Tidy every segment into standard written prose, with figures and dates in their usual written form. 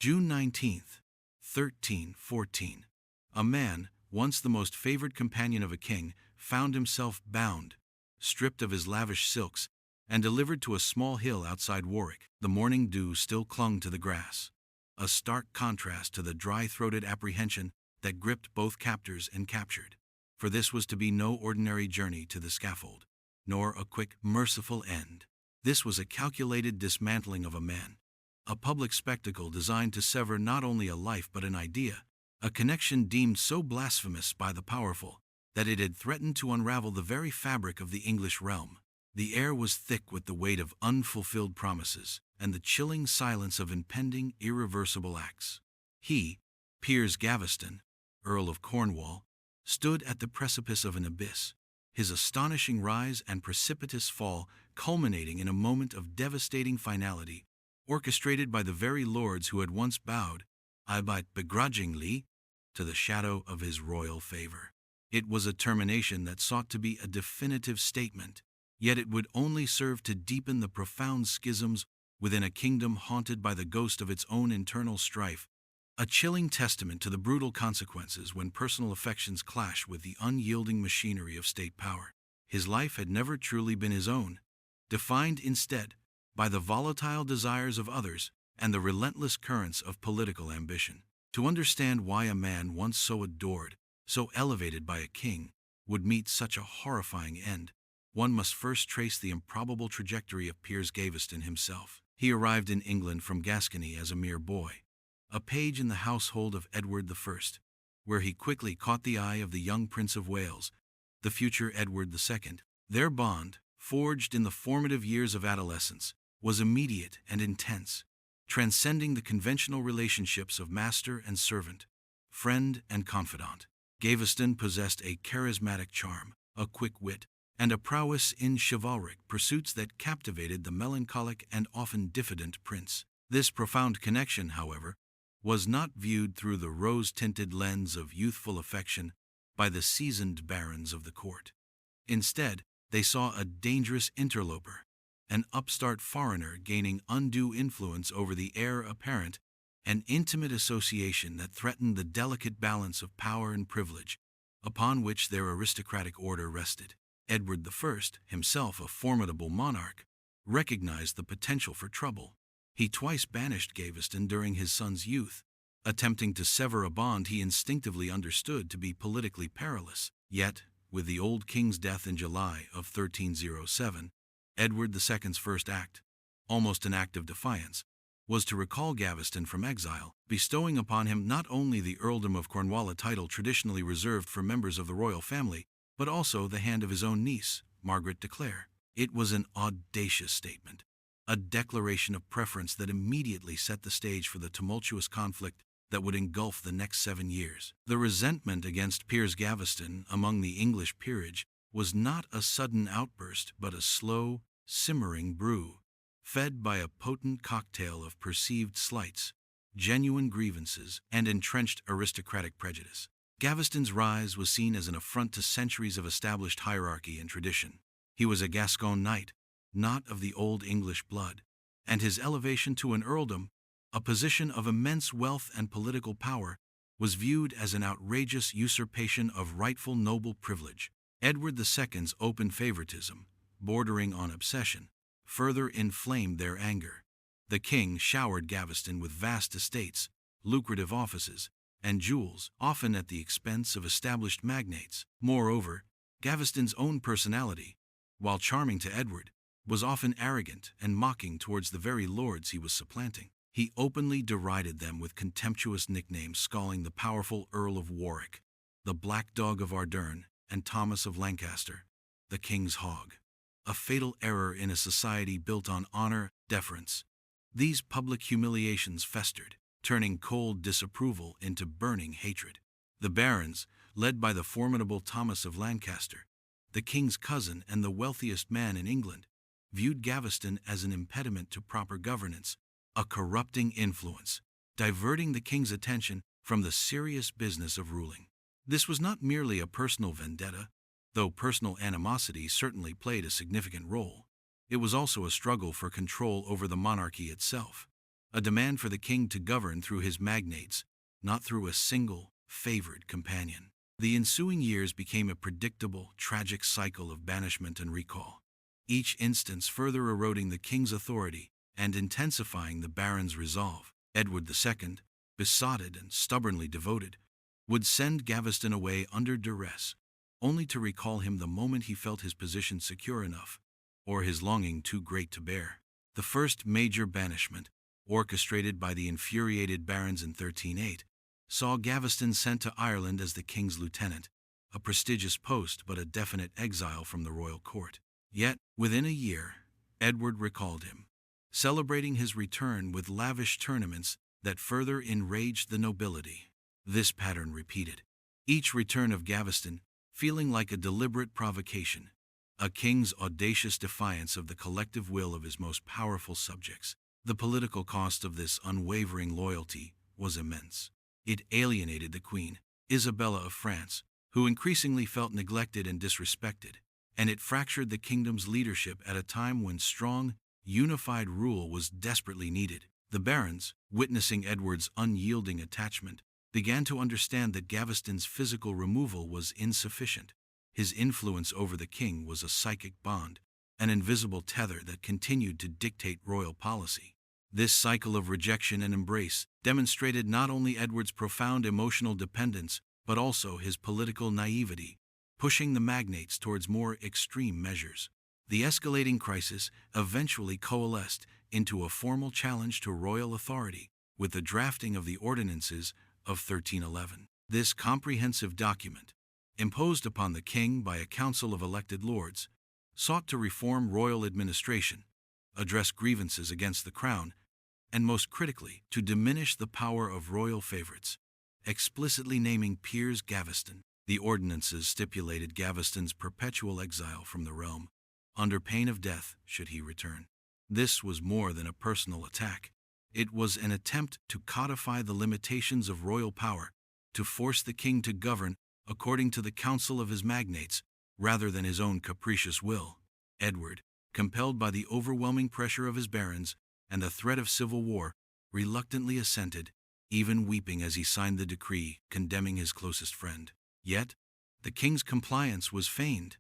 June 19, 1314. A man, once the most favored companion of a king, found himself bound, stripped of his lavish silks, and delivered to a small hill outside Warwick. The morning dew still clung to the grass, a stark contrast to the dry-throated apprehension that gripped both captors and captured. For this was to be no ordinary journey to the scaffold, nor a quick, merciful end. This was a calculated dismantling of a man, a public spectacle designed to sever not only a life but an idea, a connection deemed so blasphemous by the powerful that it had threatened to unravel the very fabric of the English realm. The air was thick with the weight of unfulfilled promises and the chilling silence of impending, irreversible acts. He, Piers Gaveston, Earl of Cornwall, stood at the precipice of an abyss, his astonishing rise and precipitous fall culminating in a moment of devastating finality, orchestrated by the very lords who had once bowed, albeit begrudgingly, to the shadow of his royal favor. It was a termination that sought to be a definitive statement, yet it would only serve to deepen the profound schisms within a kingdom haunted by the ghost of its own internal strife, a chilling testament to the brutal consequences when personal affections clash with the unyielding machinery of state power. His life had never truly been his own, defined instead by the volatile desires of others and the relentless currents of political ambition. To understand why a man once so adored, so elevated by a king, would meet such a horrifying end, one must first trace the improbable trajectory of Piers Gaveston himself. He arrived in England from Gascony as a mere boy, a page in the household of Edward I, where he quickly caught the eye of the young Prince of Wales, the future Edward II. Their bond, forged in the formative years of adolescence, was immediate and intense, transcending the conventional relationships of master and servant, friend and confidant. Gaveston possessed a charismatic charm, a quick wit, and a prowess in chivalric pursuits that captivated the melancholic and often diffident prince. This profound connection, however, was not viewed through the rose-tinted lens of youthful affection by the seasoned barons of the court. Instead, they saw a dangerous interloper, an upstart foreigner gaining undue influence over the heir apparent, an intimate association that threatened the delicate balance of power and privilege upon which their aristocratic order rested. Edward I, himself a formidable monarch, recognized the potential for trouble. He twice banished Gaveston during his son's youth, attempting to sever a bond he instinctively understood to be politically perilous. Yet, with the old king's death in July of 1307, Edward II's first act, almost an act of defiance, was to recall Gaveston from exile, bestowing upon him not only the earldom of Cornwall, a title traditionally reserved for members of the royal family, but also the hand of his own niece, Margaret de Clare. It was an audacious statement, a declaration of preference that immediately set the stage for the tumultuous conflict that would engulf the next 7 years. The resentment against Piers Gaveston among the English peerage was not a sudden outburst but a slow, simmering brew, fed by a potent cocktail of perceived slights, genuine grievances, and entrenched aristocratic prejudice. Gaveston's rise was seen as an affront to centuries of established hierarchy and tradition. He was a Gascon knight, not of the old English blood, and his elevation to an earldom, a position of immense wealth and political power, was viewed as an outrageous usurpation of rightful noble privilege. Edward II's open favoritism, bordering on obsession, further inflamed their anger. The king showered Gaveston with vast estates, lucrative offices, and jewels, often at the expense of established magnates. Moreover, Gaveston's own personality, while charming to Edward, was often arrogant and mocking towards the very lords he was supplanting. He openly derided them with contemptuous nicknames, scaling the powerful Earl of Warwick, the Black Dog of Ardern, and Thomas of Lancaster, the King's Hog, a fatal error in a society built on honor, deference. These public humiliations festered, turning cold disapproval into burning hatred. The barons, led by the formidable Thomas of Lancaster, the king's cousin and the wealthiest man in England, viewed Gaveston as an impediment to proper governance, a corrupting influence, diverting the king's attention from the serious business of ruling. This was not merely a personal vendetta, though personal animosity certainly played a significant role. It was also a struggle for control over the monarchy itself. a demand for the king to govern through his magnates, not through a single, favored companion. The ensuing years became a predictable, tragic cycle of banishment and recall, each instance further eroding the king's authority and intensifying the baron's resolve. Edward II, besotted and stubbornly devoted, would send Gaveston away under duress, only to recall him the moment he felt his position secure enough, or his longing too great to bear. The first major banishment, orchestrated by the infuriated barons in 1308, saw Gaveston sent to Ireland as the king's lieutenant, a prestigious post but a definite exile from the royal court. Yet, within a year, Edward recalled him, celebrating his return with lavish tournaments that further enraged the nobility. This pattern repeated, each return of Gaveston feeling like a deliberate provocation, a king's audacious defiance of the collective will of his most powerful subjects. The political cost of this unwavering loyalty was immense. It alienated the Queen, Isabella of France, who increasingly felt neglected and disrespected, and it fractured the kingdom's leadership at a time when strong, unified rule was desperately needed. The barons, witnessing Edward's unyielding attachment, began to understand that Gaveston's physical removal was insufficient. His influence over the king was a psychic bond, an invisible tether that continued to dictate royal policy. This cycle of rejection and embrace demonstrated not only Edward's profound emotional dependence, but also his political naivety, pushing the magnates towards more extreme measures. The escalating crisis eventually coalesced into a formal challenge to royal authority with the drafting of the Ordinances of 1311. This comprehensive document, imposed upon the king by a council of elected lords, sought to reform royal administration, address grievances against the crown, and most critically, to diminish the power of royal favorites, explicitly naming Piers Gaveston. The ordinances stipulated Gaveston's perpetual exile from the realm, under pain of death should he return. This was more than a personal attack. It was an attempt to codify the limitations of royal power, to force the king to govern according to the counsel of his magnates, rather than his own capricious will. Edward, compelled by the overwhelming pressure of his barons and the threat of civil war, reluctantly assented, even weeping as he signed the decree condemning his closest friend. Yet, the king's compliance was feigned,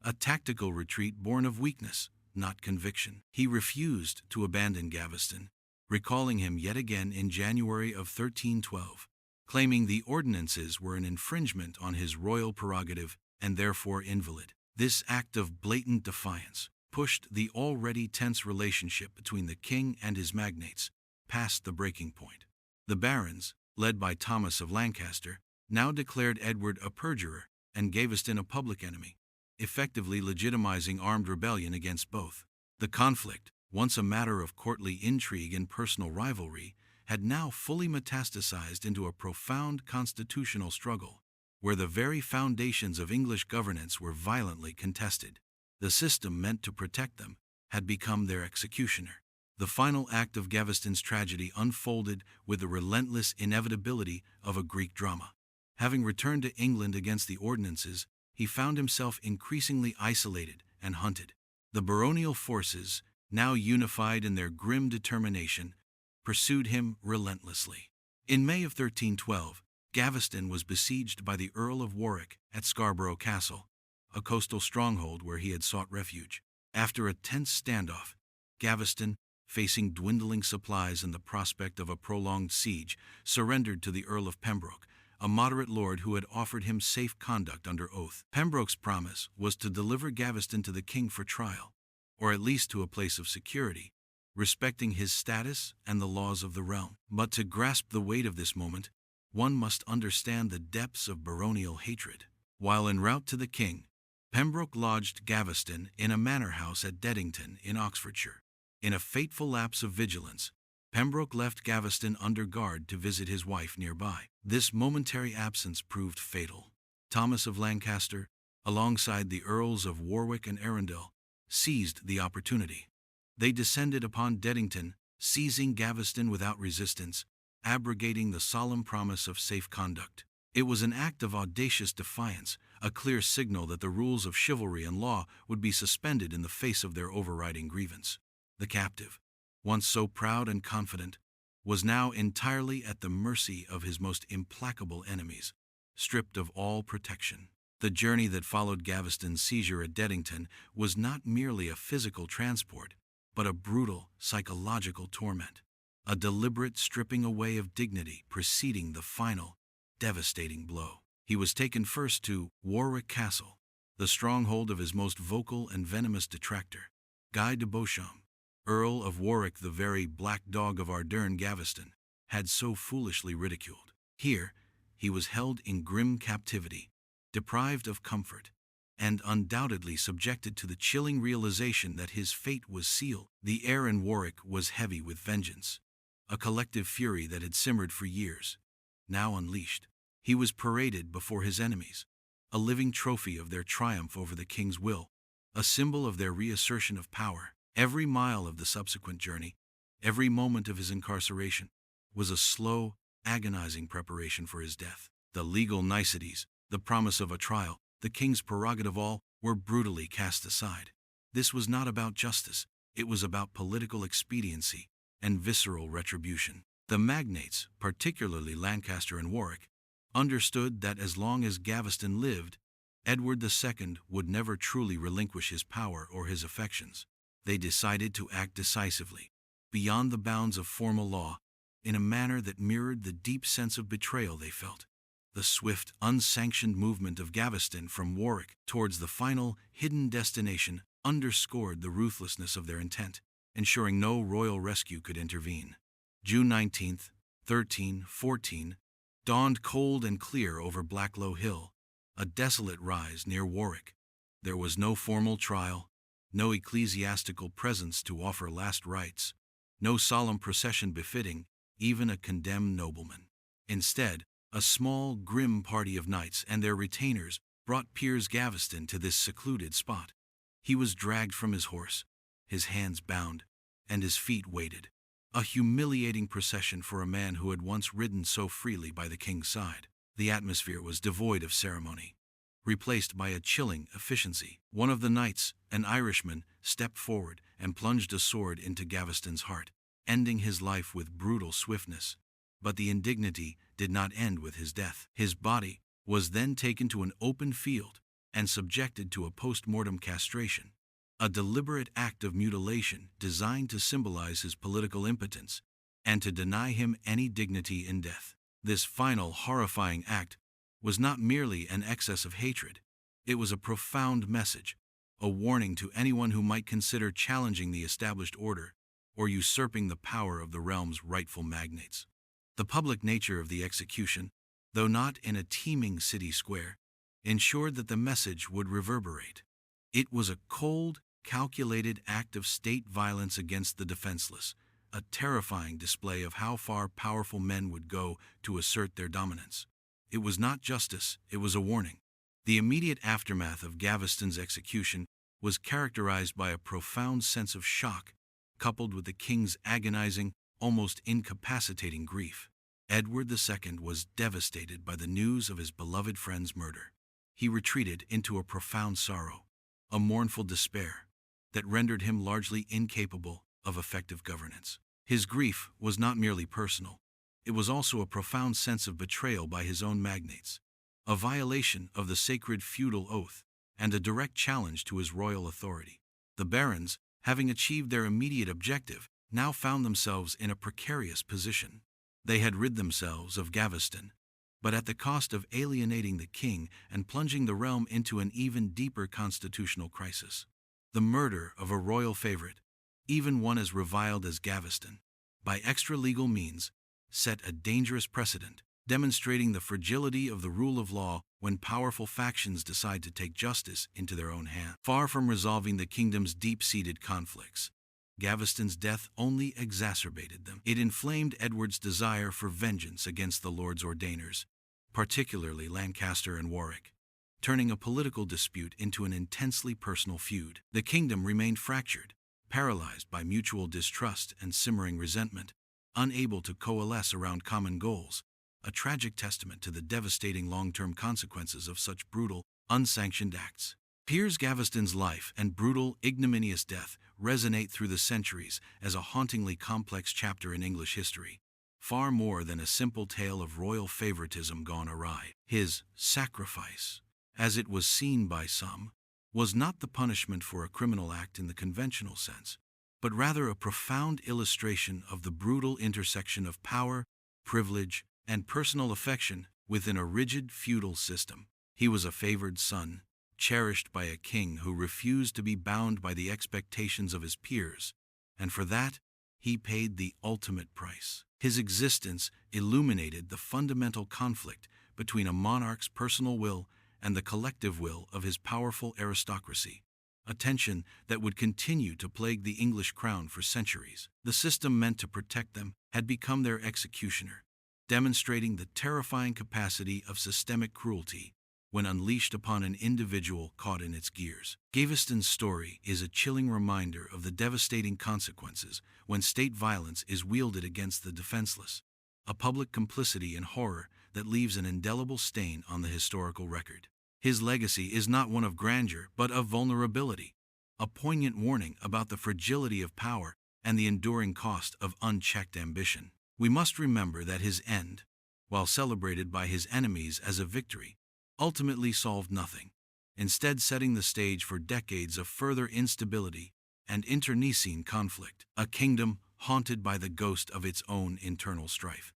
a tactical retreat born of weakness, not conviction. He refused to abandon Gaveston, recalling him yet again in January of 1312, claiming the ordinances were an infringement on his royal prerogative and therefore invalid. This act of blatant defiance pushed the already tense relationship between the king and his magnates past the breaking point. The barons, led by Thomas of Lancaster, now declared Edward a perjurer and Gaveston a public enemy, effectively legitimizing armed rebellion against both. The conflict, once a matter of courtly intrigue and personal rivalry, had now fully metastasized into a profound constitutional struggle, where the very foundations of English governance were violently contested. The system meant to protect them had become their executioner. The final act of Gaveston's tragedy unfolded with the relentless inevitability of a Greek drama. Having returned to England against the ordinances, he found himself increasingly isolated and hunted. The baronial forces, now unified in their grim determination, pursued him relentlessly. In May of 1312, Gaveston was besieged by the Earl of Warwick at Scarborough Castle, a coastal stronghold where he had sought refuge. After a tense standoff, Gaveston, facing dwindling supplies and the prospect of a prolonged siege, surrendered to the Earl of Pembroke, a moderate lord who had offered him safe conduct under oath. Pembroke's promise was to deliver Gaveston to the king for trial, or at least to a place of security, respecting his status and the laws of the realm. But to grasp the weight of this moment, one must understand the depths of baronial hatred. While en route to the king, Pembroke lodged Gaveston in a manor house at Dedington in Oxfordshire. In a fateful lapse of vigilance, Pembroke left Gaveston under guard to visit his wife nearby. This momentary absence proved fatal. Thomas of Lancaster, alongside the Earls of Warwick and Arundel, seized the opportunity. They descended upon Dedington, seizing Gaveston without resistance, abrogating the solemn promise of safe conduct. It was an act of audacious defiance, a clear signal that the rules of chivalry and law would be suspended in the face of their overriding grievance. The captive, once so proud and confident, was now entirely at the mercy of his most implacable enemies, stripped of all protection. The journey that followed Gaveston's seizure at Deddington was not merely a physical transport, but a brutal psychological torment, a deliberate stripping away of dignity preceding the final, devastating blow. He was taken first to Warwick Castle, the stronghold of his most vocal and venomous detractor, Guy de Beauchamp, Earl of Warwick, the very black dog of Ardern Gaveston, had so foolishly ridiculed. Here, he was held in grim captivity, deprived of comfort, and undoubtedly subjected to the chilling realization that his fate was sealed. The air in Warwick was heavy with vengeance, a collective fury that had simmered for years, now unleashed. He was paraded before his enemies, a living trophy of their triumph over the king's will, a symbol of their reassertion of power. Every mile of the subsequent journey, every moment of his incarceration, was a slow, agonizing preparation for his death. The legal niceties, the promise of a trial, the king's prerogative, all were brutally cast aside. This was not about justice, it was about political expediency and visceral retribution. The magnates, particularly Lancaster and Warwick, understood that as long as Gaveston lived, Edward II would never truly relinquish his power or his affections. They decided to act decisively, beyond the bounds of formal law, in a manner that mirrored the deep sense of betrayal they felt. The swift, unsanctioned movement of Gaveston from Warwick towards the final, hidden destination underscored the ruthlessness of their intent, ensuring no royal rescue could intervene. June 19th, 1314, dawned cold and clear over Blacklow Hill, a desolate rise near Warwick. There was no formal trial, no ecclesiastical presence to offer last rites, no solemn procession befitting even a condemned nobleman. Instead, a small, grim party of knights and their retainers brought Piers Gaveston to this secluded spot. He was dragged from his horse, his hands bound, and his feet weighted. A humiliating procession for a man who had once ridden so freely by the king's side. The atmosphere was devoid of ceremony, replaced by a chilling efficiency. One of the knights, an Irishman, stepped forward and plunged a sword into Gaveston's heart, ending his life with brutal swiftness. But the indignity did not end with his death. His body was then taken to an open field and subjected to a post-mortem castration, a deliberate act of mutilation designed to symbolize his political impotence and to deny him any dignity in death. This final horrifying act was not merely an excess of hatred, it was a profound message, a warning to anyone who might consider challenging the established order or usurping the power of the realm's rightful magnates. The public nature of the execution, though not in a teeming city square, ensured that the message would reverberate. It was a cold, calculated act of state violence against the defenseless, a terrifying display of how far powerful men would go to assert their dominance. It was not justice, it was a warning. The immediate aftermath of Gaveston's execution was characterized by a profound sense of shock, coupled with the king's agonizing, almost incapacitating grief. Edward II was devastated by the news of his beloved friend's murder. He retreated into a profound sorrow, a mournful despair, that rendered him largely incapable of effective governance. His grief was not merely personal, it was also a profound sense of betrayal by his own magnates, a violation of the sacred feudal oath, and a direct challenge to his royal authority. The barons, having achieved their immediate objective, now found themselves in a precarious position. They had rid themselves of Gaveston, but at the cost of alienating the king and plunging the realm into an even deeper constitutional crisis. The murder of a royal favorite, even one as reviled as Gaveston, by extra-legal means, set a dangerous precedent, demonstrating the fragility of the rule of law when powerful factions decide to take justice into their own hands. Far from resolving the kingdom's deep-seated conflicts, Gaveston's death only exacerbated them. It inflamed Edward's desire for vengeance against the Lords Ordainers, particularly Lancaster and Warwick, turning a political dispute into an intensely personal feud. The kingdom remained fractured, paralyzed by mutual distrust and simmering resentment, unable to coalesce around common goals, a tragic testament to the devastating long-term consequences of such brutal, unsanctioned acts. Piers Gaveston's life and brutal, ignominious death resonate through the centuries as a hauntingly complex chapter in English history. far more than a simple tale of royal favoritism gone awry. His sacrifice, as it was seen by some, was not the punishment for a criminal act in the conventional sense, but rather a profound illustration of the brutal intersection of power, privilege, and personal affection within a rigid feudal system. He was a favored son, cherished by a king who refused to be bound by the expectations of his peers, and for that, he paid the ultimate price. His existence illuminated the fundamental conflict between a monarch's personal will and the collective will of his powerful aristocracy, a tension that would continue to plague the English crown for centuries. The system meant to protect them had become their executioner, demonstrating the terrifying capacity of systemic cruelty when unleashed upon an individual caught in its gears. Gaveston's story is a chilling reminder of the devastating consequences when state violence is wielded against the defenseless, a public complicity and horror that leaves an indelible stain on the historical record. His legacy is not one of grandeur but of vulnerability, a poignant warning about the fragility of power and the enduring cost of unchecked ambition. We must remember that his end, while celebrated by his enemies as a victory, ultimately solved nothing, instead setting the stage for decades of further instability and internecine conflict, a kingdom haunted by the ghost of its own internal strife.